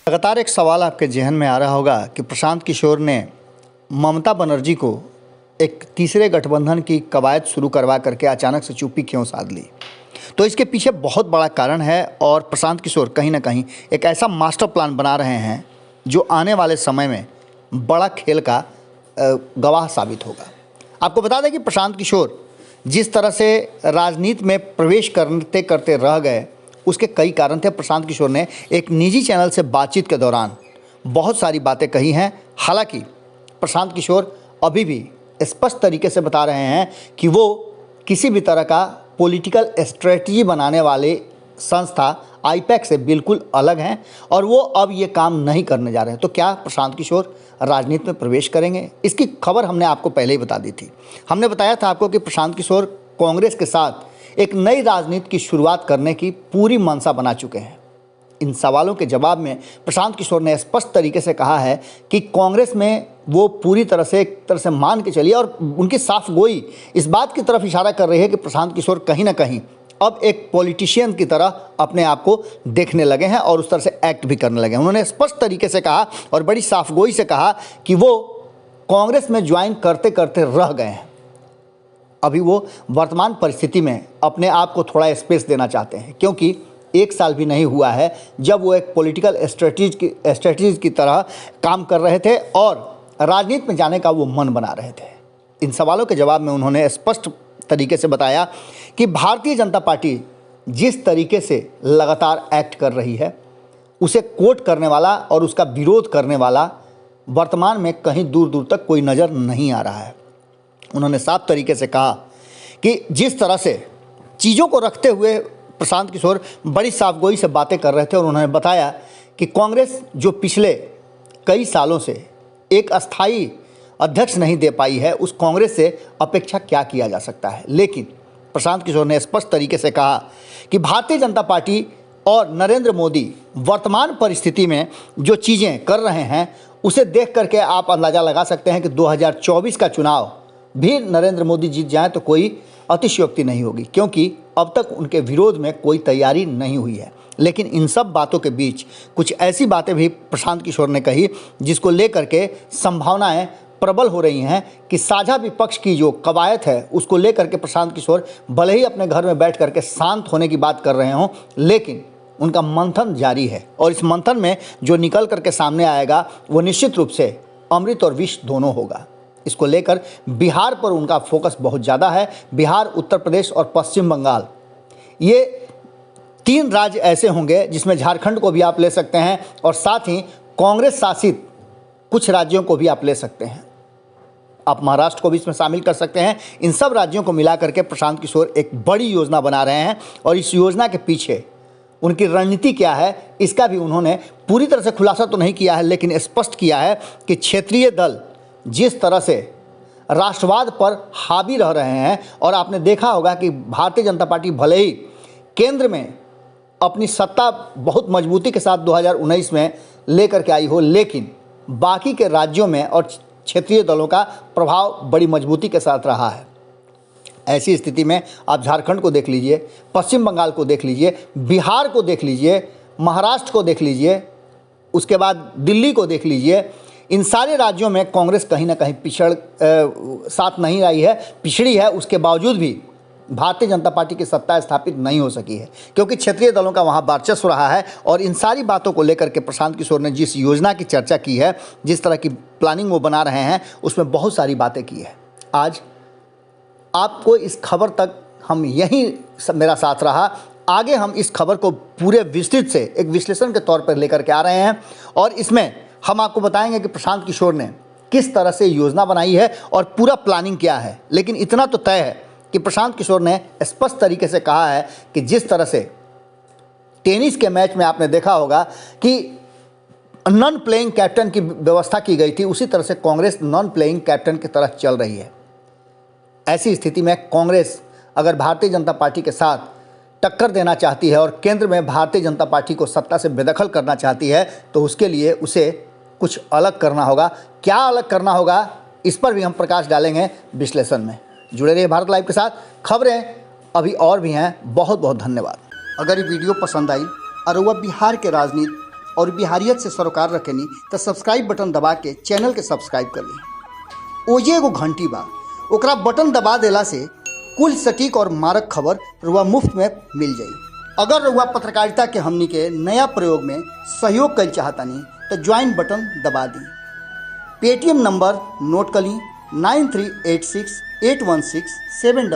लगातार एक सवाल आपके जहन में आ रहा होगा कि प्रशांत किशोर ने ममता बनर्जी को एक तीसरे गठबंधन की कवायद शुरू करवा करके अचानक से चुप्पी क्यों साध ली। तो इसके पीछे बहुत बड़ा कारण है और प्रशांत किशोर कहीं ना कहीं एक ऐसा मास्टर प्लान बना रहे हैं जो आने वाले समय में बड़ा खेल का गवाह साबित होगा। आपको बता दें कि प्रशांत किशोर जिस तरह से राजनीति में प्रवेश करते करते रह गए उसके कई कारण थे। प्रशांत किशोर ने एक निजी चैनल से बातचीत के दौरान बहुत सारी बातें कही हैं। हालांकि प्रशांत किशोर अभी भी स्पष्ट तरीके से बता रहे हैं कि वो किसी भी तरह का पॉलिटिकल स्ट्रेटजी बनाने वाले संस्था आईपैक से बिल्कुल अलग हैं और वो अब ये काम नहीं करने जा रहे हैं। तो क्या प्रशांत किशोर राजनीति में प्रवेश करेंगे? इसकी खबर हमने आपको पहले ही बता दी थी। हमने बताया था आपको कि प्रशांत किशोर कांग्रेस के साथ एक नई राजनीति की शुरुआत करने की पूरी मंशा बना चुके हैं। इन सवालों के जवाब में प्रशांत किशोर ने स्पष्ट तरीके से कहा है कि कांग्रेस में वो पूरी तरह से एक तरह से मान के चलिए और उनकी साफ गोई इस बात की तरफ इशारा कर रही है कि प्रशांत किशोर कहीं ना कहीं अब एक पॉलिटिशियन की तरह अपने आप को देखने लगे हैं और उस तरह से एक्ट भी करने लगे हैं। उन्होंने स्पष्ट तरीके से कहा और बड़ी साफ गोई से कहा कि वो कांग्रेस में ज्वाइन करते करते रह गए हैं। अभी वो वर्तमान परिस्थिति में अपने आप को थोड़ा स्पेस देना चाहते हैं क्योंकि एक साल भी नहीं हुआ है जब वो एक पॉलिटिकल स्ट्रेटजीज की तरह काम कर रहे थे और राजनीति में जाने का वो मन बना रहे थे। इन सवालों के जवाब में उन्होंने स्पष्ट तरीके से बताया कि भारतीय जनता पार्टी जिस तरीके से लगातार एक्ट कर रही है उसे कोट करने वाला और उसका विरोध करने वाला वर्तमान में कहीं दूर दूर तक कोई नज़र नहीं आ रहा है। उन्होंने साफ तरीके से कहा कि जिस तरह से चीज़ों को रखते हुए प्रशांत किशोर बड़ी साफगोई से बातें कर रहे थे और उन्होंने बताया कि कांग्रेस जो पिछले कई सालों से एक अस्थाई अध्यक्ष नहीं दे पाई है उस कांग्रेस से अपेक्षा क्या किया जा सकता है। लेकिन प्रशांत किशोर ने स्पष्ट तरीके से कहा कि भारतीय जनता पार्टी और नरेंद्र मोदी वर्तमान परिस्थिति में जो चीज़ें कर रहे हैं उसे देख करके आप अंदाज़ा लगा सकते हैं कि 2024 का चुनाव भी नरेंद्र मोदी जीत जाएं तो कोई अतिशयोक्ति नहीं होगी क्योंकि अब तक उनके विरोध में कोई तैयारी नहीं हुई है। लेकिन इन सब बातों के बीच कुछ ऐसी बातें भी प्रशांत किशोर ने कही जिसको लेकर के संभावनाएं प्रबल हो रही हैं कि साझा विपक्ष की जो कवायद है उसको लेकर के प्रशांत किशोर भले ही अपने घर में बैठ करके शांत होने की बात कर रहे हों लेकिन उनका मंथन जारी है और इस मंथन में जो निकल करके सामने आएगा वो निश्चित रूप से अमृत और विष दोनों होगा। इसको लेकर बिहार पर उनका फोकस बहुत ज़्यादा है। बिहार, उत्तर प्रदेश और पश्चिम बंगाल ये तीन राज्य ऐसे होंगे जिसमें झारखंड को भी आप ले सकते हैं और साथ ही कांग्रेस शासित कुछ राज्यों को भी आप ले सकते हैं। आप महाराष्ट्र को भी इसमें शामिल कर सकते हैं। इन सब राज्यों को मिला करके प्रशांत किशोर एक बड़ी योजना बना रहे हैं और इस योजना के पीछे उनकी रणनीति क्या है इसका भी उन्होंने पूरी तरह से खुलासा तो नहीं किया है लेकिन स्पष्ट किया है कि क्षेत्रीय दल जिस तरह से राष्ट्रवाद पर हावी रह रहे हैं और आपने देखा होगा कि भारतीय जनता पार्टी भले ही केंद्र में अपनी सत्ता बहुत मजबूती के साथ 2019 में लेकर के आई हो लेकिन बाकी के राज्यों में और क्षेत्रीय दलों का प्रभाव बड़ी मजबूती के साथ रहा है। ऐसी स्थिति में आप झारखंड को देख लीजिए, पश्चिम बंगाल को देख लीजिए, बिहार को देख लीजिए, महाराष्ट्र को देख लीजिए, उसके बाद दिल्ली को देख लीजिए। इन सारे राज्यों में कांग्रेस कहीं ना कहीं साथ नहीं आई है, पिछड़ी है। उसके बावजूद भी भारतीय जनता पार्टी की सत्ता स्थापित नहीं हो सकी है क्योंकि क्षेत्रीय दलों का वहाँ वर्चस्व रहा है। और इन सारी बातों को लेकर के प्रशांत किशोर ने जिस योजना की चर्चा की है, जिस तरह की प्लानिंग वो बना रहे हैं उसमें बहुत सारी बातें की है। आज आपको इस खबर तक हम यही मेरा साथ रहा। आगे हम इस खबर को पूरे विस्तृत से एक विश्लेषण के तौर पर लेकर के आ रहे हैं और इसमें हम आपको बताएंगे कि प्रशांत किशोर ने किस तरह से योजना बनाई है और पूरा प्लानिंग क्या है। लेकिन इतना तो तय है कि प्रशांत किशोर ने स्पष्ट तरीके से कहा है कि जिस तरह से टेनिस के मैच में आपने देखा होगा कि नॉन प्लेइंग कैप्टन की व्यवस्था की गई थी उसी तरह से कांग्रेस नॉन प्लेइंग कैप्टन की तरह चल रही है। ऐसी स्थिति में कांग्रेस अगर भारतीय जनता पार्टी के साथ टक्कर देना चाहती है और केंद्र में भारतीय जनता पार्टी को सत्ता से बेदखल करना चाहती है तो उसके लिए उसे कुछ अलग करना होगा। क्या अलग करना होगा इस पर भी हम प्रकाश डालेंगे विश्लेषण में। जुड़े रहिए भारत लाइव के साथ। खबरें अभी और भी हैं। बहुत बहुत धन्यवाद। अगर ये वीडियो पसंद आई और वह बिहार के राजनीति और बिहारियत से सरोकार रखेनी तो सब्सक्राइब बटन दबा के चैनल के सब्सक्राइब कर ली। ओजे एगो घंटी बा, ओकरा बटन दबा देला से कुल सटीक और मारक खबर रुआ मुफ्त में मिल जाई। अगर रुआ पत्रकारिता के हमनी के नया प्रयोग में सहयोग कर चाहतानी तो ज्वाइन बटन दबा दी। पेटीएम नंबर नोट कर ली 93868167